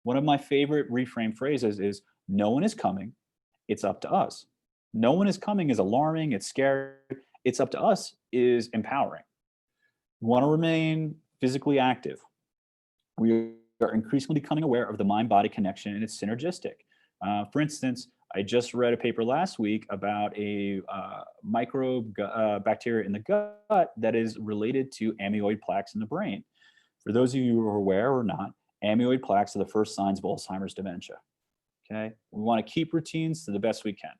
One of my favorite reframe phrases is, no one is coming, it's up to us. No one is coming is alarming, it's scary. It's up to us is empowering. We want to remain physically active. We are increasingly becoming aware of the mind-body connection and it's synergistic. For instance, I just read a paper last week about a microbe bacteria in the gut that is related to amyloid plaques in the brain. For those of you who are aware or not, amyloid plaques are the first signs of Alzheimer's dementia. Okay, we want to keep routines to the best we can.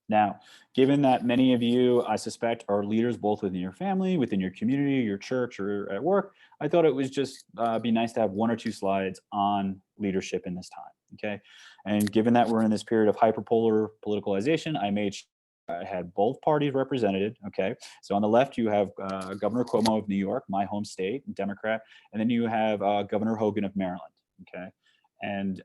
Now, given that many of you, I suspect, are leaders both within your family, within your community, your church, or at work, I thought it was just be nice to have one or two slides on leadership in this time, okay? And given that we're in this period of hyperpolar politicalization, I made had both parties represented. Okay, so on the left you have Governor Cuomo of New York, my home state, Democrat, and then you have Governor Hogan of Maryland. Okay, and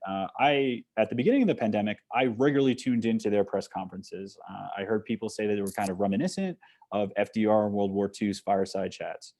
at the beginning of the pandemic, I regularly tuned into their press conferences. I heard people say that they were kind of reminiscent of FDR and World War II's fireside chats.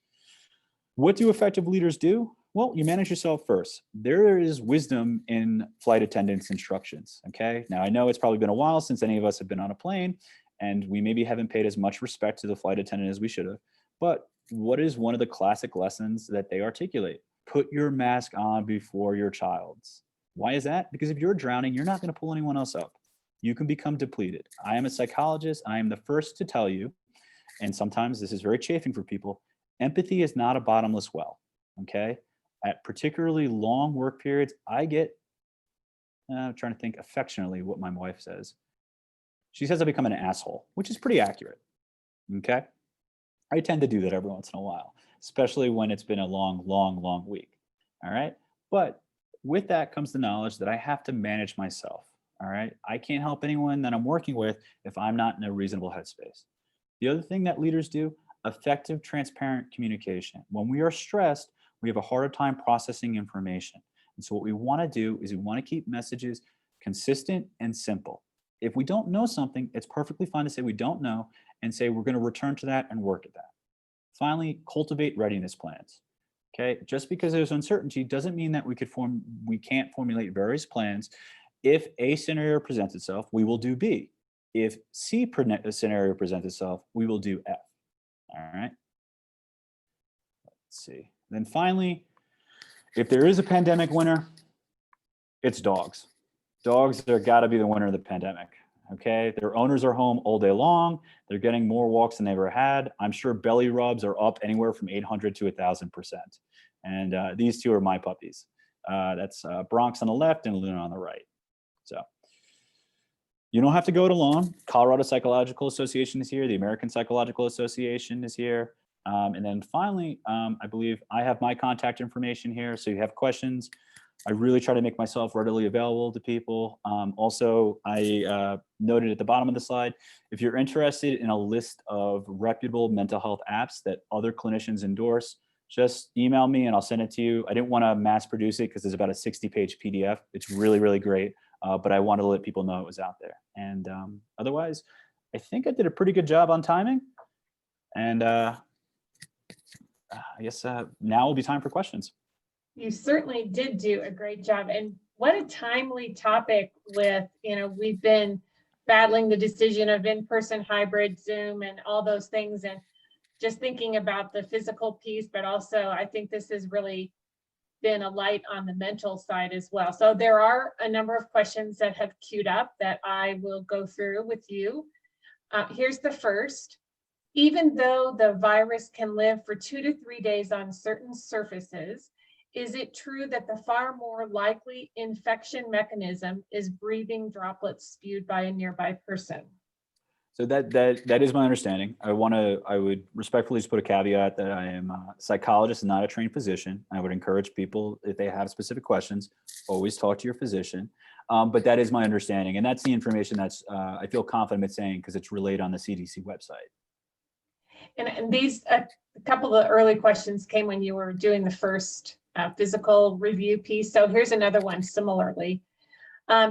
What do effective leaders do? Well, you manage yourself first. There is wisdom in flight attendants' instructions, okay? Now, I know it's probably been a while since any of us have been on a plane, and we maybe haven't paid as much respect to the flight attendant as we should have, but what is one of the classic lessons that they articulate? Put your mask on before your child's. Why is that? Because if you're drowning, you're not gonna pull anyone else up. You can become depleted. I am a psychologist, and I am the first to tell you, and sometimes this is very chafing for people, empathy is not a bottomless well, okay? At particularly long work periods, I get, I'm trying to think affectionately what my wife says. She says I become an asshole, which is pretty accurate, okay? I tend to do that every once in a while, especially when it's been a long week, all right? But with that comes the knowledge that I have to manage myself, all right? I can't help anyone that I'm working with if I'm not in a reasonable headspace. The other thing that leaders do, effective, transparent communication. When we are stressed, we have a harder time processing information. And so what we want to do is we want to keep messages consistent and simple. If we don't know something, it's perfectly fine to say we don't know and say we're going to return to that and work at that. Finally, cultivate readiness plans. Okay, just because there's uncertainty doesn't mean that we can't formulate various plans. If A scenario presents itself, we will do B. If C scenario presents itself, we will do F. All right. Let's see. Then finally, if there is a pandemic winner, it's dogs. Dogs are got to be the winner of the pandemic. Okay, their owners are home all day long. They're getting more walks than they ever had. I'm sure belly rubs are up anywhere from 800 to 1,000%. And these two are my puppies. That's Bronx on the left and Luna on the right. So you don't have to go it alone. Colorado Psychological Association is here. The American Psychological Association is here. And then finally, I believe I have my contact information here. So you have questions, I really try to make myself readily available to people. Also, I noted at the bottom of the slide, if you're interested in a list of reputable mental health apps that other clinicians endorse, just email me and I'll send it to you. I didn't want to mass produce it because there's about a 60-page PDF. It's really, really great, but I wanted to let people know it was out there. And otherwise, I think I did a pretty good job on timing. And I guess now will be time for questions. You certainly did do a great job. And what a timely topic with, we've been battling the decision of in-person, hybrid, Zoom, and all those things. And just thinking about the physical piece, but also I think this has really been a light on the mental side as well. So there are a number of questions that have queued up that I will go through with you. Here's the first. Even though the virus can live for 2 to 3 days on certain surfaces, is it true that the far more likely infection mechanism is breathing droplets spewed by a nearby person? So that is my understanding. I would respectfully just put a caveat that I am a psychologist and not a trained physician. I would encourage people, if they have specific questions, always talk to your physician. But that is my understanding. And that's the information that's, I feel confident in saying, because it's relayed on the CDC website. And these, a couple of the early questions came when you were doing the first physical review piece. So here's another one similarly.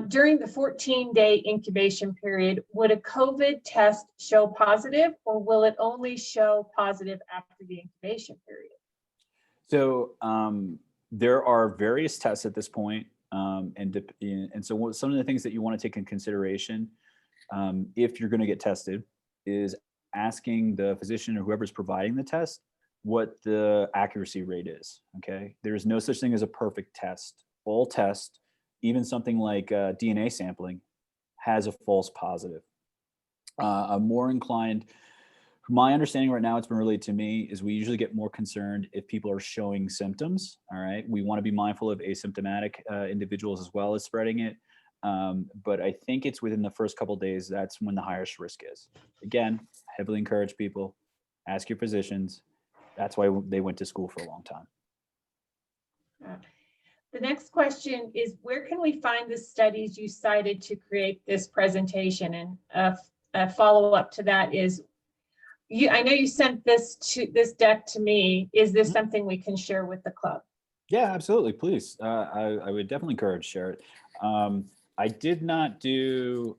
During the 14-day incubation period, would a COVID test show positive, or will it only show positive after the incubation period? So there are various tests at this point. And so some of the things that you want to take in consideration if you're going to get tested is asking the physician or whoever's providing the test what the accuracy rate is, okay? There is no such thing as a perfect test. All tests, even something like DNA sampling, has a false positive. I'm more inclined, from my understanding right now, it's been relayed to me, is we usually get more concerned if people are showing symptoms, all right? We want to be mindful of asymptomatic individuals as well as spreading it. But I think it's within the first couple of days, that's when the highest risk is. Again, heavily encourage people, ask your physicians. That's why they went to school for a long time. The next question is, where can we find the studies you cited to create this presentation? And a follow-up to that is, I know you sent this deck to me. Is this something we can share with the club? Yeah, absolutely. Please. I would definitely encourage share it. I did not do,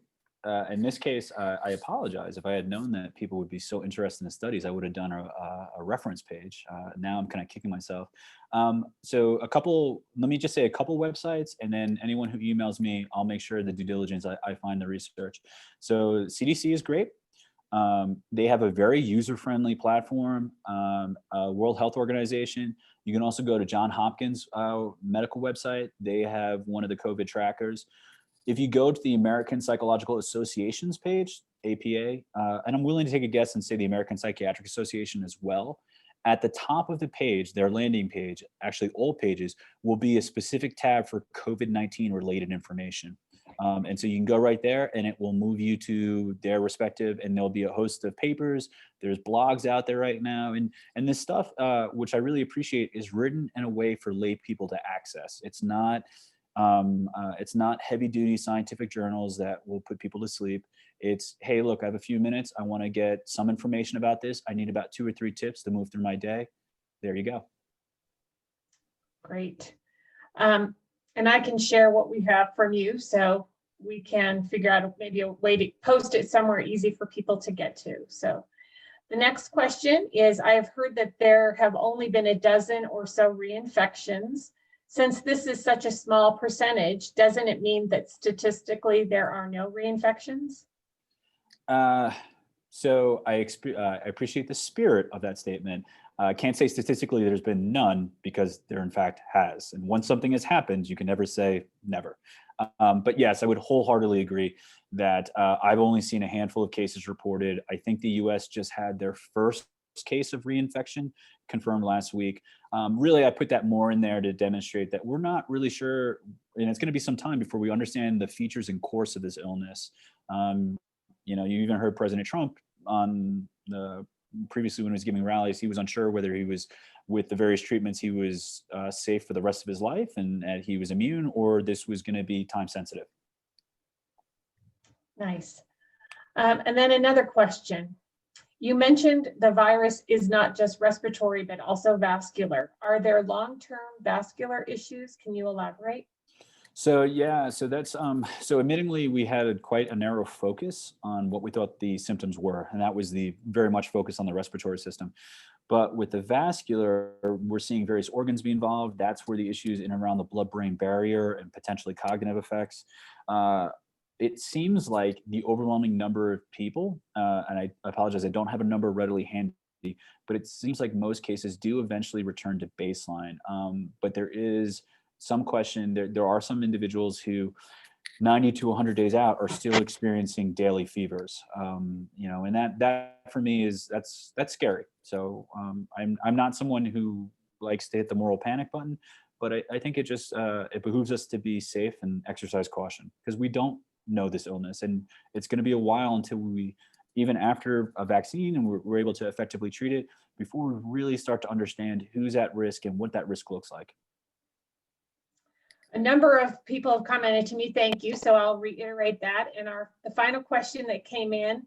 in this case, I apologize. If I had known that people would be so interested in the studies, I would have done a reference page. Now I'm kind of kicking myself. So let me just say a couple websites, and then anyone who emails me, I'll make sure the due diligence, I find the research. So CDC is great. They have a very user-friendly platform, World Health Organization. You can also go to Johns Hopkins medical website. They have one of the COVID trackers. If you go to the American Psychological Association's page, APA, and I'm willing to take a guess and say the American Psychiatric Association as well, at the top of the page, their landing page, actually all pages, will be a specific tab for COVID-19 related information. And so you can go right there and it will move you to their respective, and there'll be a host of papers. There's blogs out there right now. And this stuff, which I really appreciate, is written in a way for lay people to access. It's not heavy duty scientific journals that will put people to sleep. It's, hey, look, I have a few minutes. I want to get some information about this. I need about 2 or 3 tips to move through my day. There you go. Great. And I can share what we have from you, so we can figure out maybe a way to post it somewhere easy for people to get to. So the next question is, I have heard that there have only been a dozen or so reinfections. Since this is such a small percentage, doesn't it mean that statistically there are no reinfections? So I appreciate the spirit of that statement. I can't say statistically there's been none, because there in fact has. And once something has happened, you can never say never. But yes, I would wholeheartedly agree that I've only seen a handful of cases reported. I think the US just had their first case of reinfection confirmed last week. Really, I put that more in there to demonstrate that we're not really sure, and it's going to be some time before we understand the features and course of this illness. You even heard President Trump on previously when he was giving rallies, he was unsure whether he was, with the various treatments, he was safe for the rest of his life and he was immune, or this was going to be time sensitive. Nice. And then another question. You mentioned the virus is not just respiratory, but also vascular. Are there long-term vascular issues? Can you elaborate? So yeah, so that's so admittingly we had quite a narrow focus on what we thought the symptoms were, and that was the very much focused on the respiratory system. But with the vascular, we're seeing various organs be involved. That's where the issues in and around the blood-brain barrier and potentially cognitive effects. It seems like the overwhelming number of people, and I apologize, I don't have a number readily handy, but it seems like most cases do eventually return to baseline. But there is some question. There are some individuals who 90 to 100 days out are still experiencing daily fevers. And that for me that's scary. So I'm not someone who likes to hit the moral panic button, but I think it just it behooves us to be safe and exercise caution, because we don't know this illness, and it's going to be a while until we, even after a vaccine and we're able to effectively treat it, before we really start to understand who's at risk and what that risk looks like. A number of people have commented to me, thank you. So I'll reiterate that. And the final question that came in,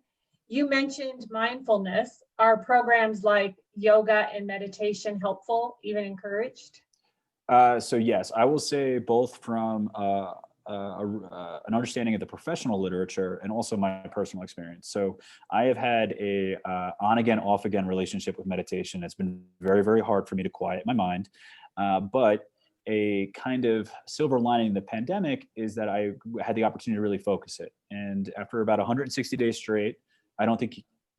you mentioned mindfulness. Are programs like yoga and meditation helpful, even encouraged? So yes, I will say both from an understanding of the professional literature and also my personal experience. So I have had a on again, off again relationship with meditation. It's been very, very hard for me to quiet my mind. But a kind of silver lining in the pandemic is that I had the opportunity to really focus it. And after about 160 days straight, I'm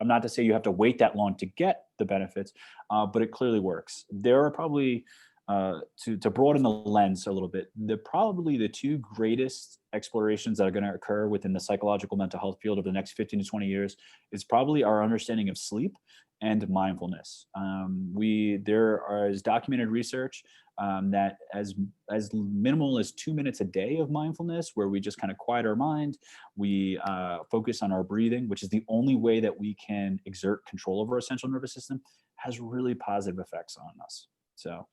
not to say you have to wait that long to get the benefits, but it clearly works. There are probably, to broaden the lens a little bit, probably the 2 greatest explorations that are going to occur within the psychological mental health field over the next 15 to 20 years is probably our understanding of sleep and mindfulness. There is documented research that as minimal as 2 minutes a day of mindfulness, where we just kind of quiet our mind, we focus on our breathing, which is the only way that we can exert control over our central nervous system, has really positive effects on us. So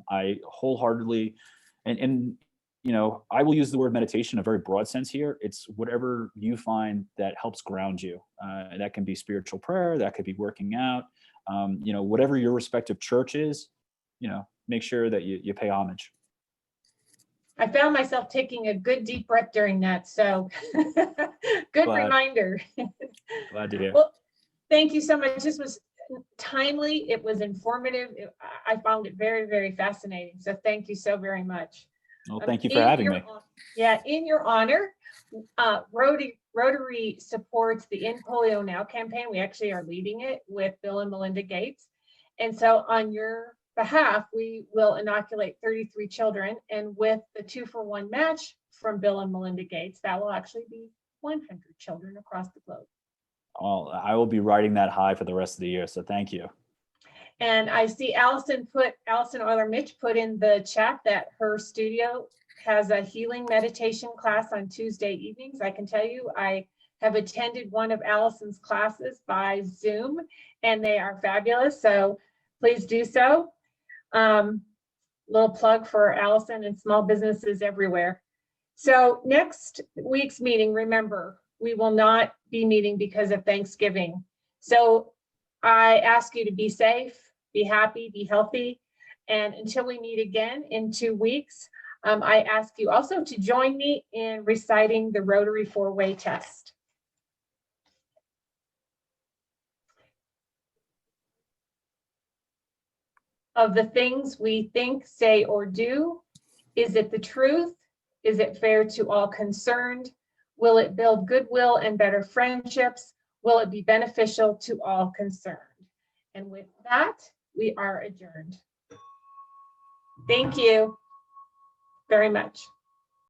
I wholeheartedly, and I will use the word meditation in a very broad sense here. It's whatever you find that helps ground you. That can be spiritual prayer, that could be working out, whatever your respective church is, make sure that you pay homage. I found myself taking a good deep breath during that. So good reminder. Glad to hear. Well, thank you so much. This was timely. It was informative. I found it very, very fascinating. So thank you so very much. Well, thank you for having me. Yeah, in your honor, Rotary supports the In Polio Now campaign. We actually are leading it with Bill and Melinda Gates. And so on your behalf, we will inoculate 33 children. And with the 2-for-1 match from Bill and Melinda Gates, that will actually be 100 children across the globe. I will be riding that high for the rest of the year. So thank you. And I see Allison Euler Mitch put in the chat that her studio has a healing meditation class on Tuesday evenings. I can tell you, I have attended one of Allison's classes by Zoom, and they are fabulous. So please do so. Little plug for Allison and small businesses everywhere. So next week's meeting, remember, we will not be meeting because of Thanksgiving. So I ask you to be safe, be happy, be healthy. And until we meet again in 2 weeks, I ask you also to join me in reciting the Rotary 4-way test. Of the things we think, say, or do, is it the truth? Is it fair to all concerned? Will it build goodwill and better friendships? Will it be beneficial to all concerned? And with that, we are adjourned. Thank you very much.